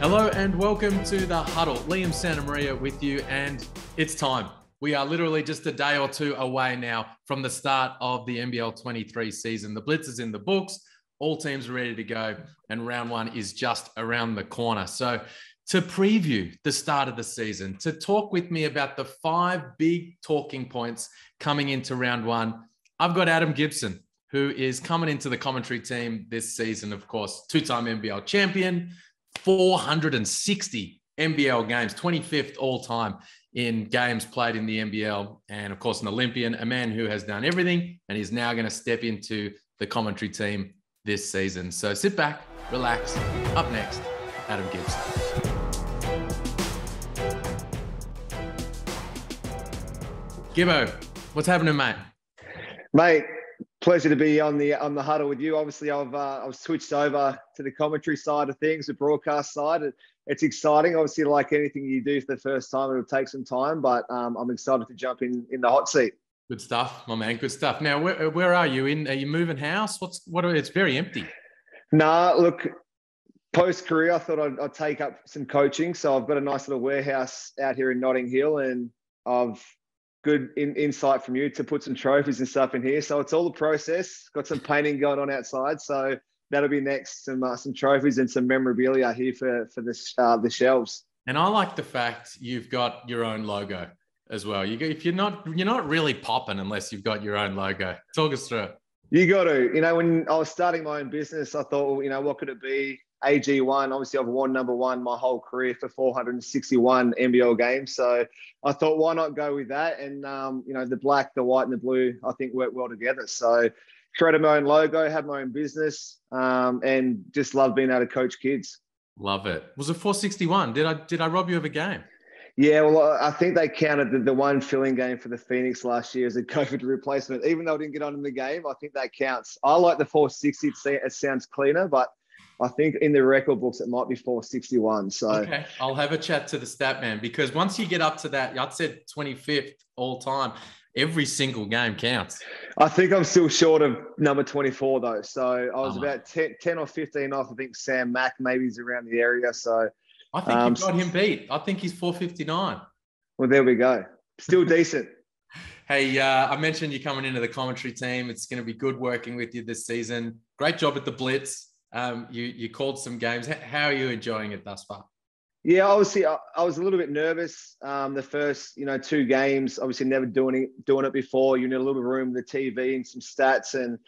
Hello and welcome to the Huddle. Liam Santamaria with you, and it's time. We are literally just a day or two away now from the start of the NBL 23 season. The Blitz is in the books. All teams are ready to go, and round one is just around the corner. So to preview the start of the season, to talk with me about the 5 big talking points coming into round one, I've got Adam Gibson, who is coming into the commentary team this season, of course, 2-time NBL champion, 460 NBL games, 25th all time in games played in the NBL. And of course, an Olympian, a man who has done everything and is now going to step into the commentary team this season. So sit back, relax. Up next, Adam Gibson. Gibbo, what's happening, mate? Mate, pleasure to be on the Huddle with you. Obviously, I've switched over to the commentary side of things, the broadcast side. It's exciting. Obviously, like anything you do for the first time, it'll take some time, but I'm excited to jump in the hot seat. Good stuff, my man. Good stuff. Now, where are you? Are you moving house? It's very empty. Nah, look, post-career, I thought I'd take up some coaching. So I've got a nice little warehouse out here in Notting Hill, and I've good insight from you to put some trophies and stuff in here. So it's all the process. Got some painting going on outside. So that'll be next. Some trophies and some memorabilia here for the shelves. And I like the fact you've got your own logo as well. If you're not really popping unless you've got your own logo. Talk us through it. You got to. When I was starting my own business, I thought, what could it be? AG1, obviously I've won number one my whole career for 461 NBL games. So I thought, why not go with that? And, the black, the white and the blue, I think work well together. So created my own logo, had my own business, and just love being able to coach kids. Love it. Was it 461? Did I rob you of a game? Yeah, well, I think they counted the one filling game for the Phoenix last year as a COVID replacement. Even though I didn't get on in the game, I think that counts. I like the 460. It sounds cleaner, but I think in the record books, it might be 461. So okay, I'll have a chat to the stat man, because once you get up to that, I'd said 25th all time, every single game counts. I think I'm still short of number 24 though. So I was about 10 or 15 off. I think Sam Mack maybe is around the area. So I think you got him beat. I think he's 459. Well, there we go. Still decent. Hey, I mentioned you coming into the commentary team. It's going to be good working with you this season. Great job at the Blitz. You called some games. How are you enjoying it thus far? Yeah, obviously I was a little bit nervous. The first, 2 games, obviously never doing it before. You need a little bit of room with the TV and some stats. And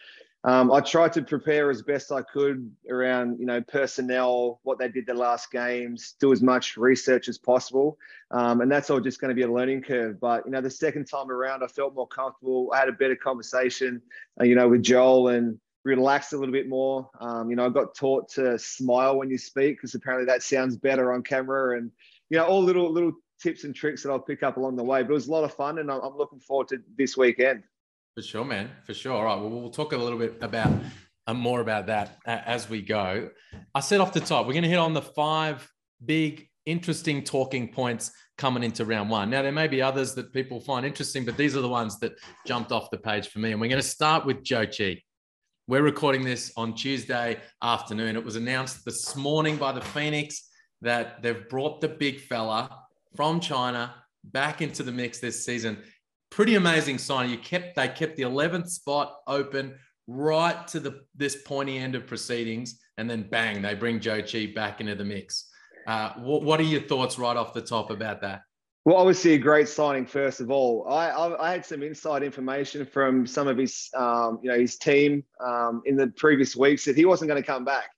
I tried to prepare as best I could around, personnel, what they did the last games, do as much research as possible. And that's all just going to be a learning curve. But, the second time around, I felt more comfortable. I had a better conversation, with Joel, and relaxed a little bit more. I got taught to smile when you speak, because apparently that sounds better on camera, and, all little tips and tricks that I'll pick up along the way. But it was a lot of fun, and I'm looking forward to this weekend. For sure, man. For sure. All right. Well, we'll talk a little bit about more about that as we go. I said off the top, we're going to hit on the 5 big, interesting talking points coming into round one. Now, there may be others that people find interesting, but these are the ones that jumped off the page for me. And we're going to start with Joe Chi. We're recording this on Tuesday afternoon. It was announced this morning by the Phoenix that they've brought the big fella from China back into the mix this season. Pretty amazing sign. They kept the 11th spot open right to this pointy end of proceedings, and then bang, they bring Joe Chi back into the mix. What are your thoughts right off the top about that? Well, obviously a great signing, first of all. I had some inside information from some of his, his team in the previous weeks that he wasn't going to come back.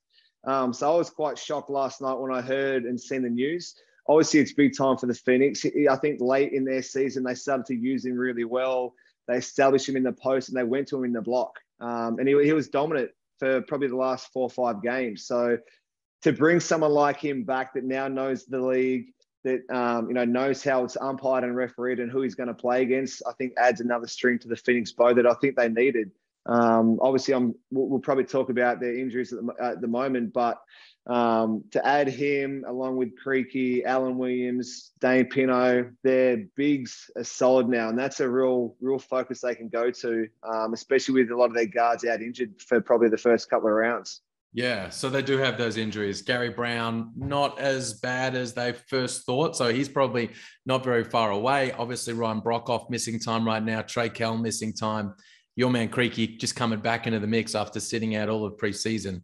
So I was quite shocked last night when I heard and seen the news. Obviously, it's big time for the Phoenix. I think late in their season, they started to use him really well. They established him in the post, and they went to him in the block. And he was dominant for probably the last 4 or 5 games. So to bring someone like him back that now knows the league, that knows how it's umpired and refereed and who he's going to play against, I think adds another string to the Phoenix bow that I think they needed. Obviously, we'll probably talk about their injuries at the moment, but to add him along with Creaky, Alan Williams, Dane Pino, their bigs are solid now, and that's a real focus they can go to, especially with a lot of their guards out injured for probably the first couple of rounds. Yeah, so they do have those injuries. Gary Brown, not as bad as they first thought. So he's probably not very far away. Obviously, Ryan Brockhoff missing time right now. Trey Kell missing time. Your man Creaky just coming back into the mix after sitting out all of preseason.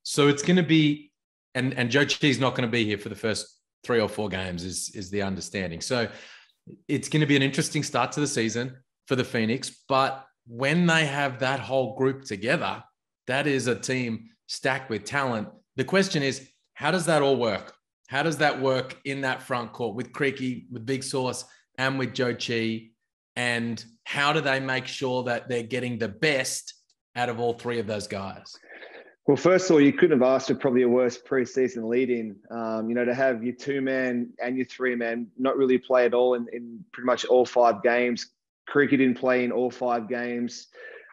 So it's going to be, and Joe Chi's not going to be here for the first 3 or 4 games is the understanding. So it's going to be an interesting start to the season for the Phoenix. But when they have that whole group together, that is a team stacked with talent. The question is, how does that all work? How does that work in that front court with Creaky, with Big Sauce, and with Joe Chi? And how do they make sure that they're getting the best out of all 3 of those guys? Well, first of all, you couldn't have asked for probably a worse preseason lead-in. To have your 2-man and your 3-man not really play at all in pretty much all 5 games. Creaky didn't play in all 5 games,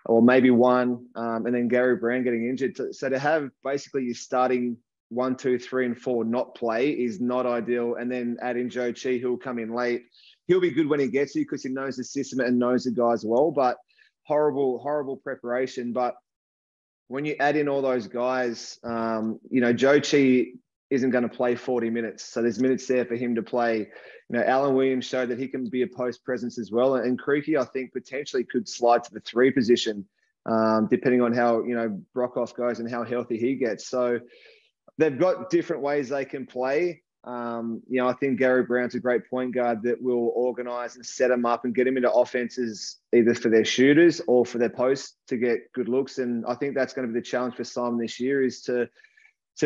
or maybe 1, and then Gary Brown getting injured. So to have basically your starting 1, 2, 3, and 4 not play is not ideal. And then add in Joe Chi, who'll come in late. He'll be good when he gets you because he knows the system and knows the guys well, but horrible preparation. But when you add in all those guys, Joe Chi isn't going to play 40 minutes. So there's minutes there for him to play. Alan Williams showed that he can be a post presence as well. And Creaky, I think, potentially could slide to the 3 position, depending on how, Brockhoff goes and how healthy he gets. So they've got different ways they can play. I think Gary Brown's a great point guard that will organise and set them up and get them into offenses either for their shooters or for their posts to get good looks. And I think that's going to be the challenge for Simon this year, is to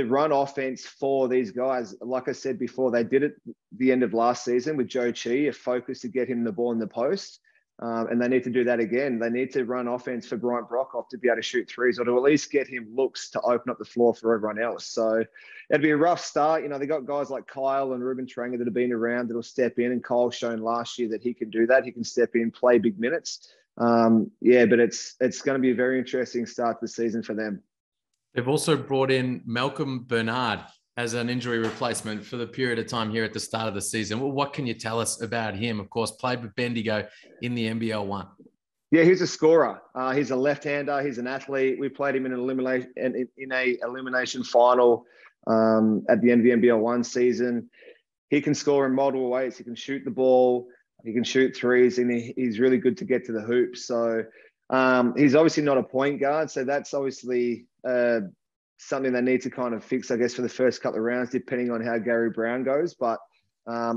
run offense for these guys. Like I said before, they did it the end of last season with Joe Chi, a focus to get him the ball in the post. And they need to do that again. They need to run offense for Bryant Brockhoff to be able to shoot threes, or to at least get him looks to open up the floor for everyone else. So it'd be a rough start. They got guys like Kyle and Ruben Tranger that have been around that'll step in, and Kyle's shown last year that he can do that. He can step in, play big minutes. But it's going to be a very interesting start to the season for them. They've also brought in Malcolm Bernard as an injury replacement for the period of time here at the start of the season. Well, what can you tell us about him? Of course, played with Bendigo in the NBL 1. Yeah, he's a scorer. He's a left-hander. He's an athlete. We played him in a elimination final at the end of the NBL 1 season. He can score in multiple ways. He can shoot the ball. He can shoot threes, and he's really good to get to the hoop. So he's obviously not a point guard. So that's obviously something they need to kind of fix, I guess, for the first couple of rounds, depending on how Gary Brown goes. But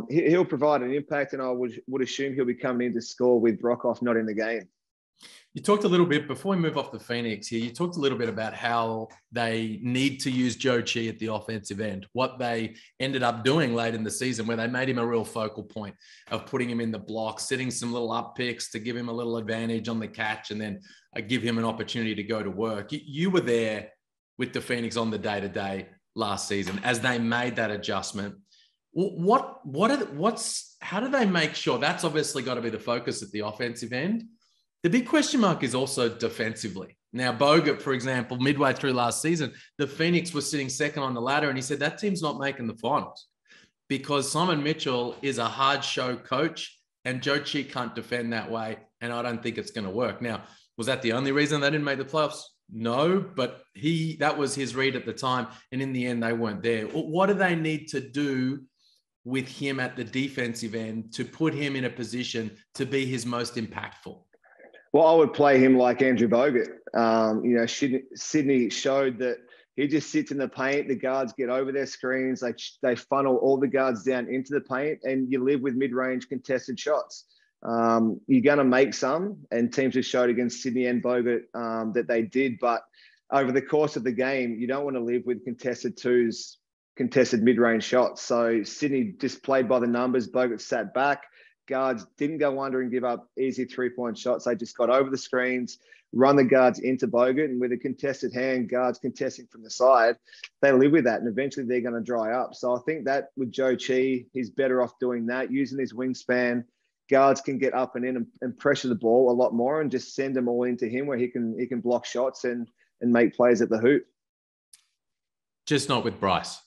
he'll provide an impact, and I would assume he'll be coming in to score with Brockhoff not in the game. You talked a little bit, before we move off the Phoenix here, you talked a little bit about how they need to use Joe Chi at the offensive end, what they ended up doing late in the season, where they made him a real focal point of putting him in the block, sitting some little up picks to give him a little advantage on the catch, and then give him an opportunity to go to work. You were there with the Phoenix on the day-to-day last season as they made that adjustment. How do they make sure? That's obviously got to be the focus at the offensive end. The big question mark is also defensively. Now, Bogut, for example, midway through last season, the Phoenix was sitting second on the ladder, and he said that team's not making the finals because Simon Mitchell is a hard show coach, and Joe Chi can't defend that way, and I don't think it's going to work. Now, was that the only reason they didn't make the playoffs? No, but that was his read at the time, and in the end, they weren't there. What do they need to do with him at the defensive end to put him in a position to be his most impactful? Well, I would play him like Andrew Bogut. Sydney showed that he just sits in the paint. The guards get over their screens. They funnel all the guards down into the paint, and you live with mid-range contested shots. You're going to make some, and teams have showed against Sydney and Bogut that they did. But over the course of the game, you don't want to live with contested twos, contested mid-range shots. So Sydney just played by the numbers. Bogut sat back. Guards didn't go under and give up easy three-point shots. They just got over the screens, run the guards into Bogut, and with a contested hand, guards contesting from the side, they live with that, and eventually they're going to dry up. So I think that with Joe Chi, he's better off doing that, using his wingspan. Guards can get up and in and pressure the ball a lot more, and just send them all into him where he can block shots and make plays at the hoop. Just not with Bryce.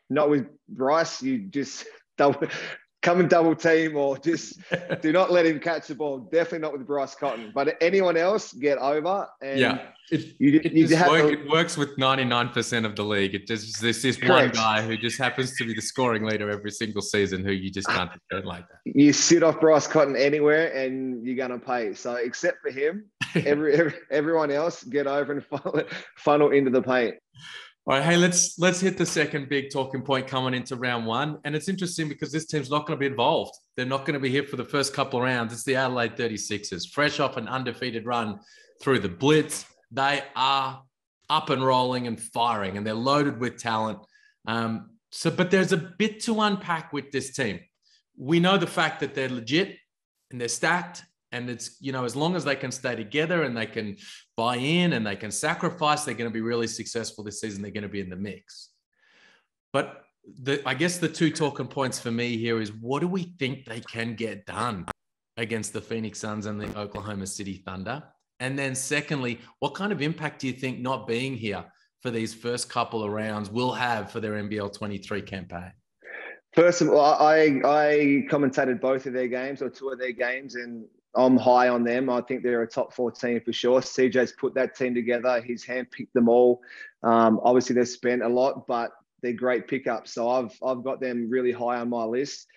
Not with Bryce. You just come and double team, or just do not let him catch the ball. Definitely not with Bryce Cotton. But anyone else, get over. And Yeah, it works with 99% of the league. There's this one guy who just happens to be the scoring leader every single season who you just can't defend like that. You sit off Bryce Cotton anywhere and you're going to pay. So except for him, everyone else, get over and funnel into the paint. All right, hey, let's hit the second big talking point coming into round one. And it's interesting because this team's not going to be involved. They're not going to be here for the first couple of rounds. It's the Adelaide 36ers, fresh off an undefeated run through the Blitz. They are up and rolling and firing, and they're loaded with talent. But there's a bit to unpack with this team. We know the fact that they're legit and they're stacked. And it's, as long as they can stay together and they can buy in and they can sacrifice, they're going to be really successful this season. They're going to be in the mix. But I guess the two talking points for me here is, what do we think they can get done against the Phoenix Suns and the Oklahoma City Thunder? And then secondly, what kind of impact do you think not being here for these first couple of rounds will have for their NBL 23 campaign? First of all, I commentated both of their games, or two of their games, and I'm high on them. I think they're a top 14 for sure. CJ's put that team together. He's handpicked them all. Obviously, they've spent a lot, but they're great pickups. So I've got them really high on my list.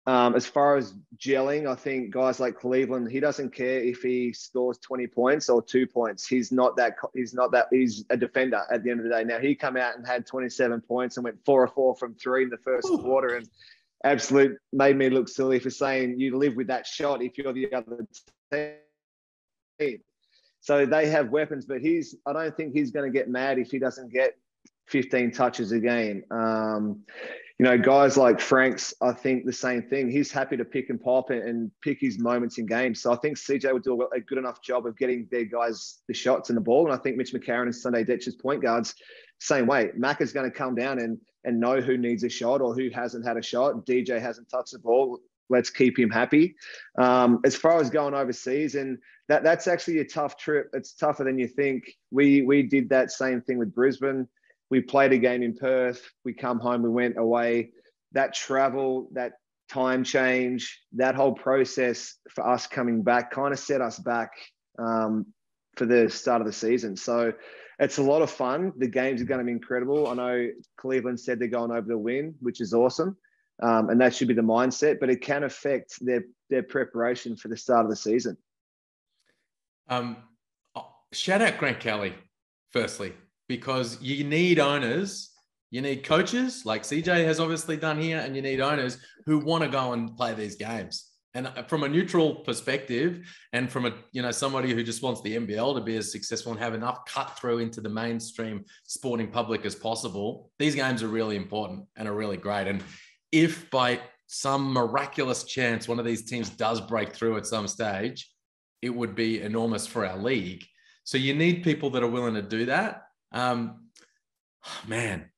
As far as gelling, I think guys like Cleveland, he doesn't care if he scores 20 points or 2 points. He's a defender at the end of the day. Now, he come out and had 27 points and went 4 of 4 from 3 in the first quarter, and absolute made me look silly for saying you live with that shot if you're the other team. So they have weapons, but I don't think he's going to get mad if he doesn't get 15 touches a game. Guys like Franks, I think the same thing. He's happy to pick and pop and pick his moments in games. So I think CJ would do a good enough job of getting their guys the shots and the ball. And I think Mitch McCarron and Sunday Detch's point guards, same way. Mac is going to come down and know who needs a shot or who hasn't had a shot. DJ hasn't touched the ball. Let's keep him happy. As far as going overseas, and that's actually a tough trip. It's tougher than you think. We did that same thing with Brisbane. We played a game in Perth. We come home, we went away. That travel, that time change, that whole process for us coming back kind of set us back for the start of the season. So it's a lot of fun. The games are going to be incredible. I know Cleveland said they're going over to win, which is awesome. And that should be the mindset, but it can affect their preparation for the start of the season. Shout out Grant Kelly, firstly, because you need owners, you need coaches like CJ has obviously done here, and you need owners who want to go and play these games. And from a neutral perspective, and from somebody who just wants the NBL to be as successful and have enough cut through into the mainstream sporting public as possible, these games are really important and are really great. And if by some miraculous chance one of these teams does break through at some stage, it would be enormous for our league. So you need people that are willing to do that. Man,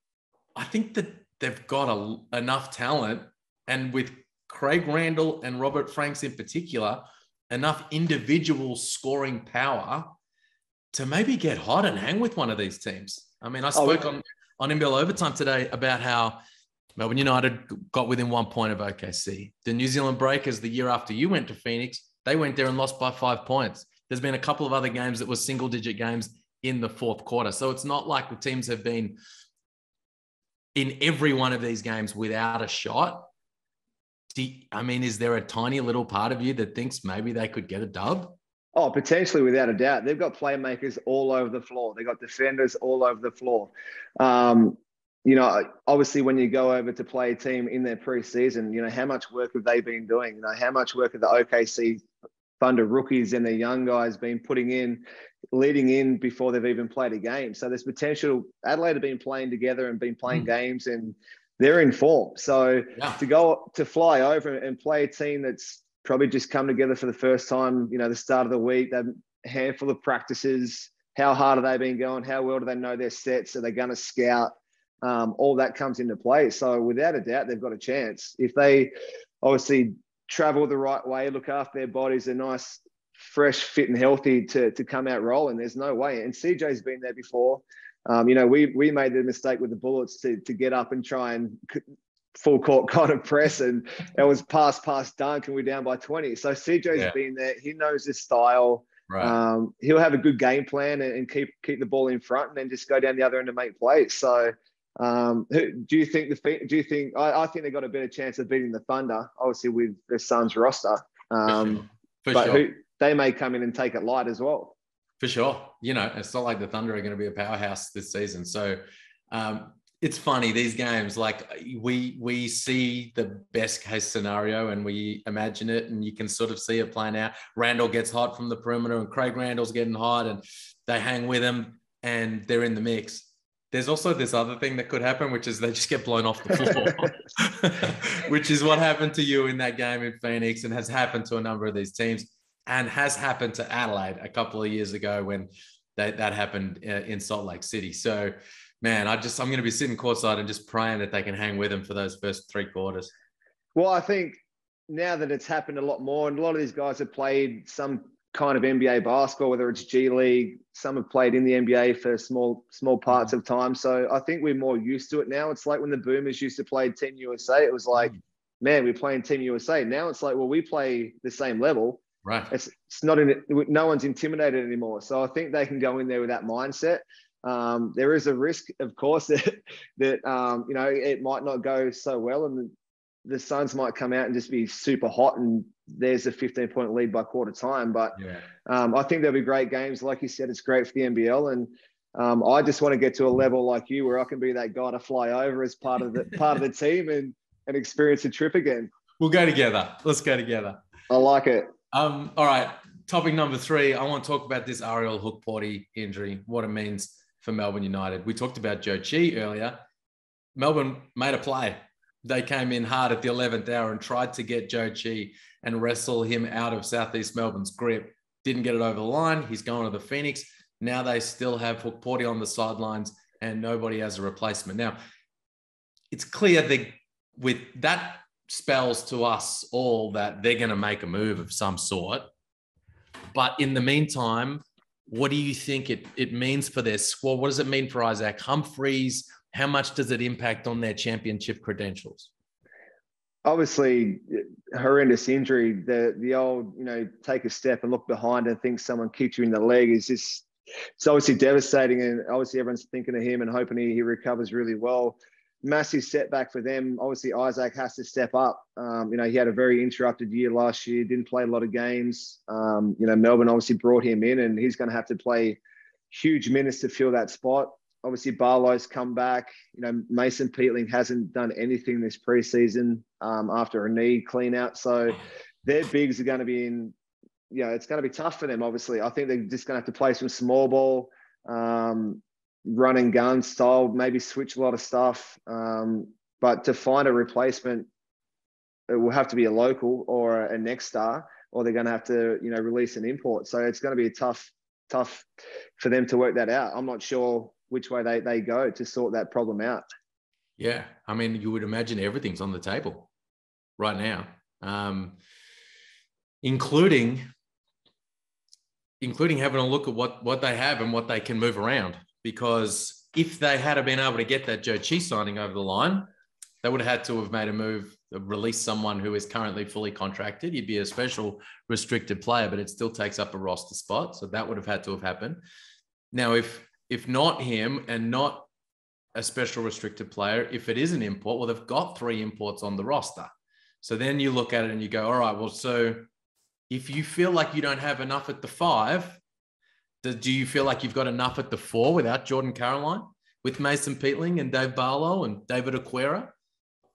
I think that they've got enough talent, and with Craig Randall and Robert Franks in particular, enough individual scoring power to maybe get hot and hang with one of these teams. I mean, I spoke on NBL Overtime today about how Melbourne United got within 1 point of OKC. The New Zealand Breakers, the year after you went to Phoenix, they went there and lost by 5 points. There's been a couple of other games that were single-digit games in the fourth quarter. So it's not like the teams have been in every one of these games without a shot. Is there a tiny little part of you that thinks maybe they could get a dub? Oh, potentially, without a doubt. They've got playmakers all over the floor. They've got defenders all over the floor. Obviously, when you go over to play a team in their preseason, how much work have they been doing? How much work have the OKC Thunder rookies and their young guys been putting in, leading in before they've even played a game? So there's potential. Adelaide have been playing together and been playing games, and they're in form. So to fly over and play a team that's probably just come together for the first time, the start of the week, a handful of practices, how hard have they been going? How well do they know their sets? Are they going to scout? All that comes into play. So without a doubt, they've got a chance. If they obviously travel the right way, look after their bodies, they're nice, fresh, fit and healthy to come out rolling. There's no way. And CJ's been there before. We made the mistake with the Bullets to get up and try and full court kind of press, and it was pass, dunk, and we're down by 20. So CJ's been there. He knows his style. Right. He'll have a good game plan and keep the ball in front, and then just go down the other end and make plays. So do you think I think they got a better chance of beating the Thunder, obviously with the Suns roster. For sure. They may come in and take it light as well. For sure. It's not like the Thunder are going to be a powerhouse this season. So it's funny, these games, like we see the best case scenario and we imagine it, and you can sort of see it playing out. Randall gets hot from the perimeter and Craig Randall's getting hot and they hang with him and they're in the mix. There's also this other thing that could happen, which is they just get blown off the floor, which is what happened to you in that game in Phoenix and has happened to a number of these teams and has happened to Adelaide a couple of years ago when that happened in Salt Lake City. So, man, I'm going to be sitting courtside and just praying that they can hang with them for those first 3 quarters. Well, I think now that it's happened a lot more, and a lot of these guys have played some kind of NBA basketball, whether it's G League, some have played in the NBA for small parts of time. So I think we're more used to it now. It's like when the Boomers used to play Team USA, it was like, man, we're playing Team USA. Now it's like, well, we play the same level. Right. It's not no one's intimidated anymore. So I think they can go in there with that mindset. There is a risk, of course, that it might not go so well, and the Suns might come out and just be super hot, and there's a 15-point lead by quarter time. But I think there'll be great games. Like you said, it's great for the NBL, and I just want to get to a level like you where I can be that guy to fly over as part of the team and experience a trip again. We'll go together. Let's go together. I like it. All right. Topic number 3. I want to talk about this Ariel Hukporti injury, what it means for Melbourne United. We talked about Joe Chi earlier. Melbourne made a play. They came in hard at the 11th hour and tried to get Joe Chi and wrestle him out of Southeast Melbourne's grip. Didn't get it over the line. He's going to the Phoenix. Now they still have Hukporti on the sidelines and nobody has a replacement. Now, it's clear that with that spells to us all that they're going to make a move of some sort. But in the meantime, what do you think it means for their squad? What does it mean for Isaac Humphreys? How much does it impact on their championship credentials? Obviously, horrendous injury. The old, take a step and look behind and think someone kicked you in the leg is just, it's obviously devastating. And obviously everyone's thinking of him and hoping he recovers really well. Massive setback for them. Obviously, Isaac has to step up. He had a very interrupted year last year, didn't play a lot of games. Melbourne obviously brought him in and he's going to have to play huge minutes to fill that spot. Obviously, Barlow's come back. Mason Peatling hasn't done anything this preseason after a knee clean out. So their bigs are going to be in, it's going to be tough for them, obviously. I think they're just going to have to play some small ball, run and gun style, maybe switch a lot of stuff. But to find a replacement, it will have to be a local or a next star, or they're going to have to, release an import. So it's going to be tough for them to work that out. I'm not sure which way they go to sort that problem out. Yeah. I mean, you would imagine everything's on the table right now, including having a look at what they have and what they can move around. Because if they had been able to get that Joe Chi signing over the line, they would have had to have made a move, release someone who is currently fully contracted. He'd be a special restricted player, but it still takes up a roster spot. So that would have had to have happened. Now, if not him and not a special restricted player, if it is an import, well, they've got 3 imports on the roster. So then you look at it and you go, all right, well, so if you feel like you don't have enough at the 5, do you feel like you've got enough at the 4 without Jordan Caroline, with Mason Peatling and Dave Barlow and David Aquera?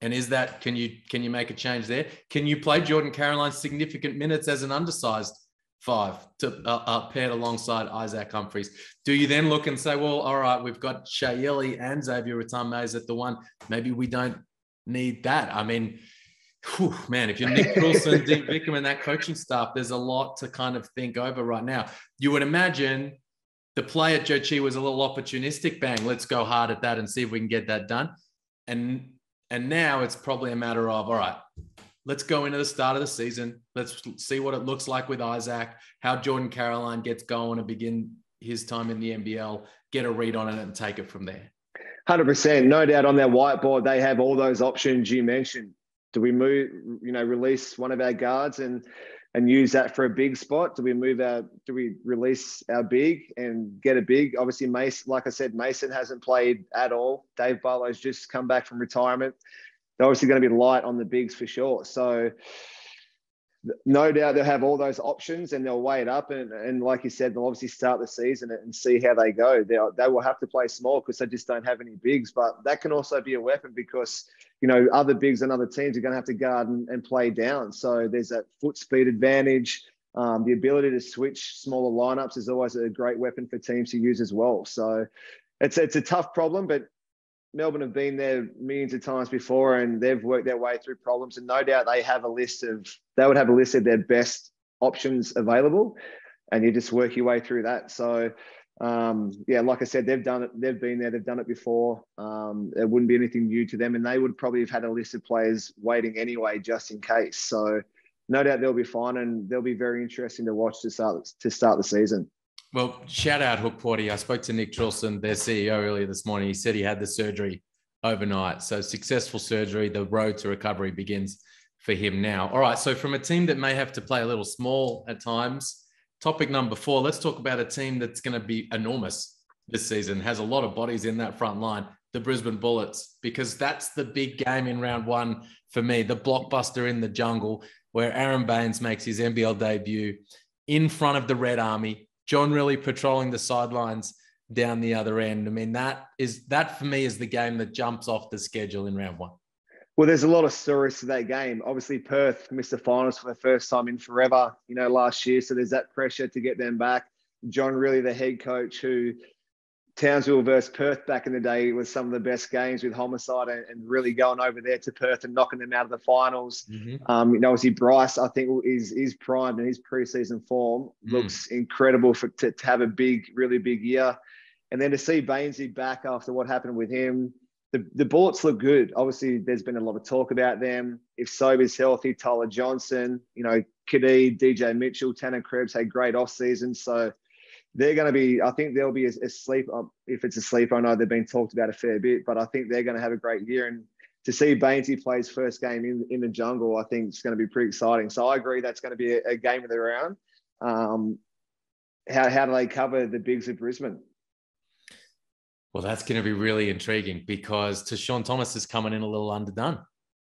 And can you make a change there? Can you play Jordan Caroline significant minutes as an undersized 5 to paired alongside Isaac Humphreys? Do you then look and say, well, all right, we've got Shayeli and Xavier Ratamez at the 1. Maybe we don't need that. I mean, man, if you're Nick Wilson, Dick Vickham and that coaching staff, there's a lot to kind of think over right now. You would imagine the play at Joe Chi was a little opportunistic. Bang, let's go hard at that and see if we can get that done. And now it's probably a matter of, all right, let's go into the start of the season. Let's see what it looks like with Isaac, how Jordan Caroline gets going and begin his time in the NBL, get a read on it and take it from there. 100%. No doubt on their whiteboard, they have all those options you mentioned. Do we move, release one of our guards and use that for a big spot? Do we release our big and get a big? Obviously, Mason, like I said, Mason hasn't played at all. Dave Barlow's just come back from retirement. They're obviously going to be light on the bigs for sure. So no doubt they'll have all those options and they'll weigh it up. And like you said, they'll obviously start the season and see how they go. They will have to play small because they just don't have any bigs. But that can also be a weapon because, other bigs and other teams are going to have to guard and play down. So there's that foot speed advantage. The ability to switch smaller lineups is always a great weapon for teams to use as well. So it's a tough problem, but Melbourne have been there millions of times before and they've worked their way through problems. And no doubt they would have a list of their best options available and you just work your way through that. So, like I said, they've done it. They've been there. They've done it before. It wouldn't be anything new to them. And they would probably have had a list of players waiting anyway, just in case. So no doubt they'll be fine and they'll be very interesting to watch to start the season. Well, shout out Hook Porty. I spoke to Nick Trilson, their CEO, earlier this morning. He said he had the surgery overnight. So successful surgery. The road to recovery begins for him now. All right. So from a team that may have to play a little small at times, topic number 4, let's talk about a team that's going to be enormous this season, has a lot of bodies in that front line, the Brisbane Bullets, because that's the big game in round 1 for me, the blockbuster in the jungle where Aaron Baines makes his NBL debut in front of the Red Army. John really patrolling the sidelines down the other end. I mean, that for me is the game that jumps off the schedule in round 1. Well, there's a lot of stories to that game. Obviously, Perth missed the finals for the first time in forever, last year. So there's that pressure to get them back. John really, the head coach, who Townsville versus Perth back in the day was some of the best games with Homicide and really going over there to Perth and knocking them out of the finals. Mm-hmm. Obviously Bryce, I think is primed and his preseason form looks incredible to have a really big year. And then to see Bainesy back after what happened with him, the Bullets look good. Obviously, there's been a lot of talk about them. If Sober's healthy, Tyler Johnson, Kadee, DJ Mitchell, Tanner Krebs had great off seasons. So they're going to be, I think they'll be a sleeper. If it's a sleeper, I know they've been talked about a fair bit, but I think they're going to have a great year. And to see Bainesy play his first game in the jungle, I think it's going to be pretty exciting. So I agree that's going to be a game of the round. How do they cover the bigs of Brisbane? Well, that's going to be really intriguing because Tashawn Thomas is coming in a little underdone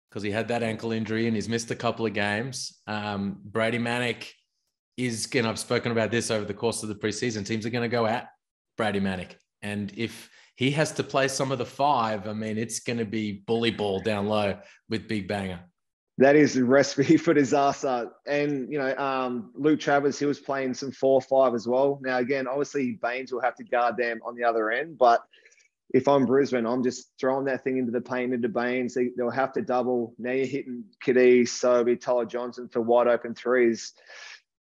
because he had that ankle injury and he's missed a couple of games. Brady Manick is going to, I've spoken about this over the course of the preseason, teams are going to go at Brady Manick. And if he has to play some of the 5, I mean, it's going to be bully ball down low with Big Banger. That is the recipe for disaster. And, Luke Travers, he was playing some 4-5 as well. Now, again, obviously Baines will have to guard them on the other end, but if I'm Brisbane, I'm just throwing that thing into the paint into Baines. They'll have to double. Now you're hitting Kadee, Sobey, Tyler Johnson for wide open threes.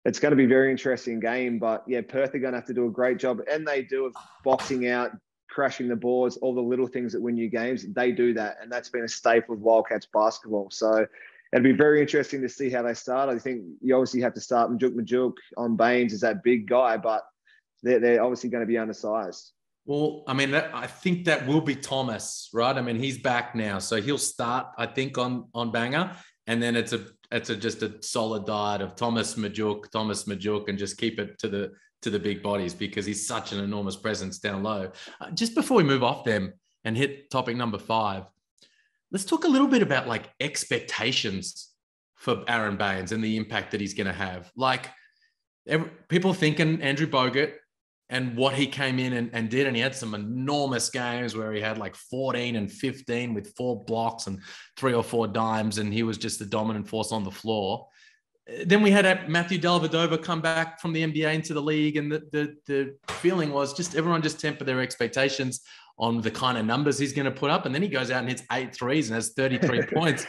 It's going to be a very interesting game. But, yeah, Perth are going to have to do a great job. And they do of boxing out, crashing the boards, all the little things that win you games. They do that. And that's been a staple of Wildcats basketball. So it'll be very interesting to see how they start. I think you obviously have to start Majuk on Baines as that big guy, but they're obviously going to be undersized. Well, I mean, I think that will be Thomas, right? I mean, he's back now, so he'll start, I think, on Banger, and then it's just a solid diet of Thomas Majuk, and just keep it to the big bodies because he's such an enormous presence down low. Just before we move off them and hit topic number 5, let's talk a little bit about like expectations for Aaron Baines and the impact that he's going to have. Like people thinking Andrew Bogut and what he came in and did. And he had some enormous games where he had like 14 and 15 with 4 blocks and 3 or 4 dimes. And he was just the dominant force on the floor. Then we had Matthew Dellavedova come back from the NBA into the league. And the feeling was just everyone just temper their expectations on the kind of numbers he's going to put up. And then he goes out and hits 8 threes and has 33 points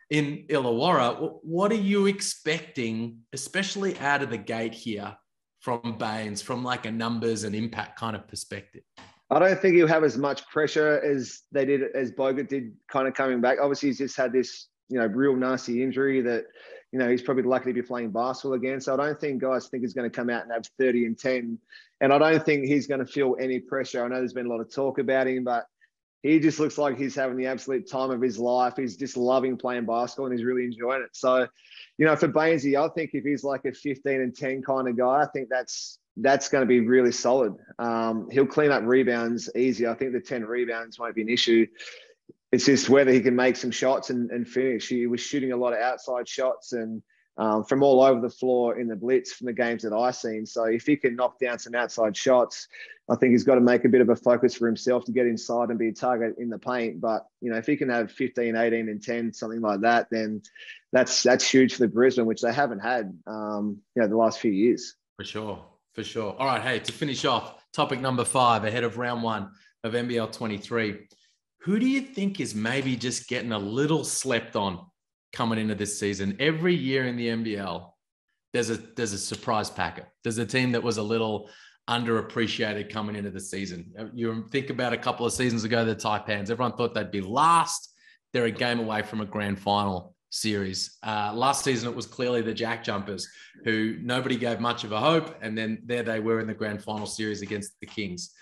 in Illawarra. What are you expecting, especially out of the gate here, from Baines, from like a numbers and impact kind of perspective? I don't think he'll have as much pressure as Bogut did kind of coming back. Obviously, he's just had this, real nasty injury that, he's probably lucky to be playing basketball again. So I don't think guys think he's going to come out and have 30 and 10. And I don't think he's going to feel any pressure. I know there's been a lot of talk about him, but he just looks like he's having the absolute time of his life. He's just loving playing basketball and he's really enjoying it. So, for Bainesy, I think if he's like a 15-10 kind of guy, I think that's going to be really solid. He'll clean up rebounds easy. I think the 10 rebounds won't be an issue. It's just whether he can make some shots and finish. He was shooting a lot of outside shots and from all over the floor in the blitz from the games that I've seen. So if he can knock down some outside shots, I think he's got to make a bit of a focus for himself to get inside and be a target in the paint. But, if he can have 15, 18 and 10, something like that, then that's huge for the Brisbane, which they haven't had, the last few years. For sure. All right, hey, to finish off, topic number 5 ahead of round 1 of NBL 23. Who do you think is maybe just getting a little slept on coming into this season? Every year in the NBL, there's a surprise packet. There's a team that was a little underappreciated coming into the season. You think about a couple of seasons ago, the Taipans. Everyone thought they'd be last. They're a game away from a grand final series. Last season, it was clearly the Jack Jumpers, who nobody gave much of a hope. And then there they were in the grand final series against the Kings.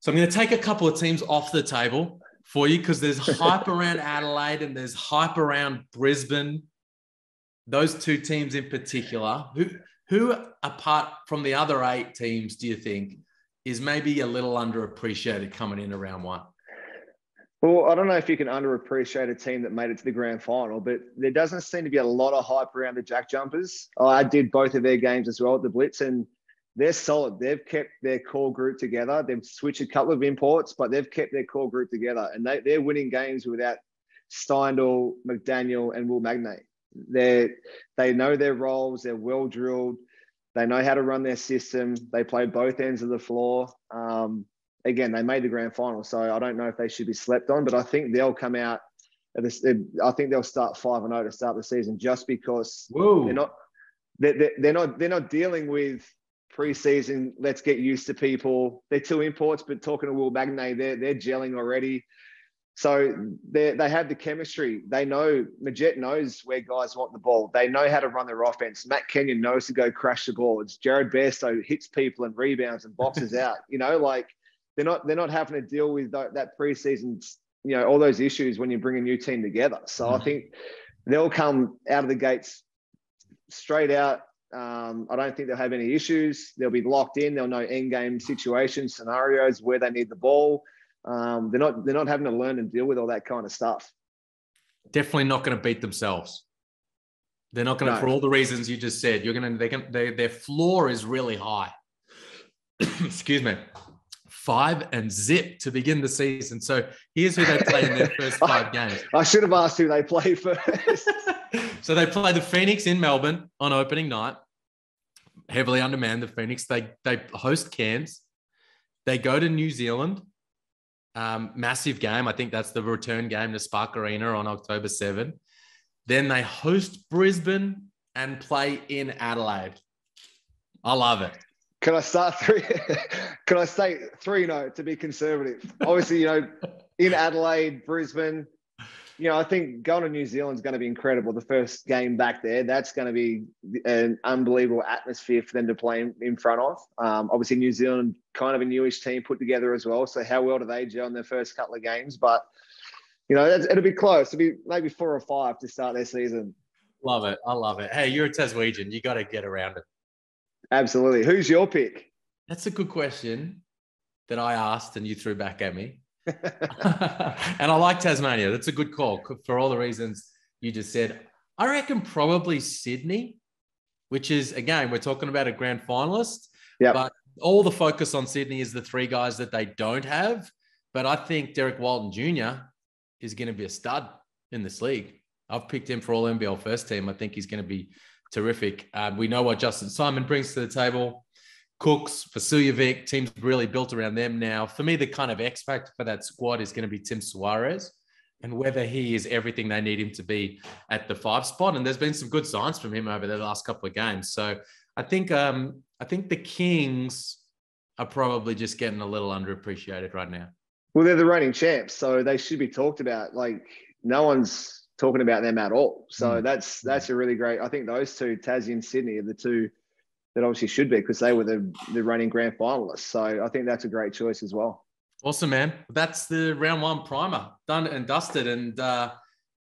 So I'm going to take a couple of teams off the table for you because there's hype around Adelaide and there's hype around Brisbane. Those 2 teams in particular, who apart from the other 8 teams, do you think is maybe a little underappreciated coming in around 1? Well, I don't know if you can underappreciate a team that made it to the grand final, but there doesn't seem to be a lot of hype around the Jack Jumpers. I did both of their games as well at the Blitz, and they're solid. They've kept their core group together. They've switched a couple of imports, but they've kept their core group together. And they're winning games without Steindl, McDaniel, and Will Magnay. They know their roles. They're well drilled. They know how to run their system. They play both ends of the floor. Again, they made the grand final, so I don't know if they should be slept on, but I think they'll come out. I think they'll start 5-0 to start the season, just because they're not dealing with preseason. Let's get used to people. They're 2 imports, but talking to Will Magnay, they're gelling already. So they have the chemistry. They know Majette knows where guys want the ball. They know how to run their offense. Matt Kenyon knows to go crash the boards. Jared Bairstow hits people and rebounds and boxes out. They're not having to deal with that preseason, all those issues when you bring a new team together. So I think they'll come out of the gates straight out. I don't think they'll have any issues. They'll be locked in. They'll know end game situations, scenarios where they need the ball. They're not having to learn and deal with all that kind of stuff. Definitely not going to beat themselves. They're not going to, for all the reasons you just said. Their floor is really high. Excuse me. 5-0 to begin the season. So here's who they play in their first 5 games. I should have asked who they play first. So they play the Phoenix in Melbourne on opening night. Heavily undermanned, the Phoenix. They host Cairns. They go to New Zealand. Massive game. I think that's the return game to Spark Arena on October 7. Then they host Brisbane and play in Adelaide. I love it. Can I start 3? Can I say 3-0 to be conservative? Obviously, in Adelaide, Brisbane, I think going to New Zealand is going to be incredible. The first game back there, that's going to be an unbelievable atmosphere for them to play in front of. Obviously, New Zealand, kind of a newish team put together as well. So how well do they gel in their first couple of games? But, it'll be close. It'll be maybe 4 or 5 to start their season. Love it. I love it. Hey, you're a Taswegian. You got to get around it. Absolutely. Who's your pick? That's a good question that I asked and you threw back at me. And I like Tasmania. That's a good call for all the reasons you just said. I reckon probably Sydney, which is, again, we're talking about a grand finalist. Yeah. But all the focus on Sydney is the 3 guys that they don't have. But I think Derek Walton Jr. is going to be a stud in this league. I've picked him for all NBL first team. I think he's going to be terrific. We know what Justin Simon brings to the table. Cooks, Vasiljevic, teams really built around them now. For me, the kind of X factor for that squad is going to be Tim Suarez and whether he is everything they need him to be at the 5 spot. And there's been some good signs from him over the last couple of games. So I think the Kings are probably just getting a little underappreciated right now. Well, they're the reigning champs, so they should be talked about. Like, no one's talking about them at all. So that's a really great. I think those 2, Tassie and Sydney, are the 2 that obviously should be, because they were the reigning grand finalists. So I think that's a great choice as well. Awesome, man. That's the round one primer done and dusted. And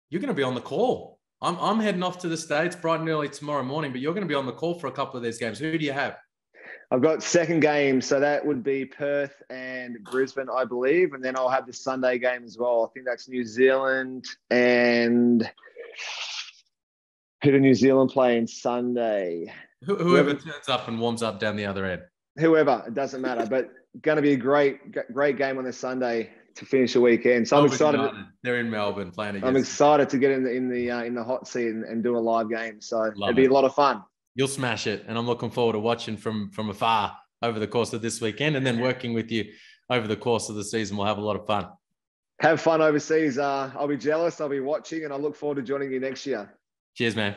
you're going to be on the call. I'm heading off to the States bright and early tomorrow morning, but you're going to be on the call for a couple of these games. Who do you have? I've got second game, so that would be Perth and Brisbane, I believe. And then I'll have the Sunday game as well. I think that's New Zealand and who do New Zealand play on Sunday? Whoever turns up and warms up down the other end. Whoever, it doesn't matter. But going to be a great game on the Sunday to finish the weekend. So I'm excited. They're in Melbourne playing against. I'm excited to get in the hot seat and do a live game. So it'll be a lot of fun. You'll smash it, and I'm looking forward to watching from afar over the course of this weekend, and then working with you over the course of the season. We'll have a lot of fun. Have fun overseas. I'll be jealous. I'll be watching, and I look forward to joining you next year. Cheers, man.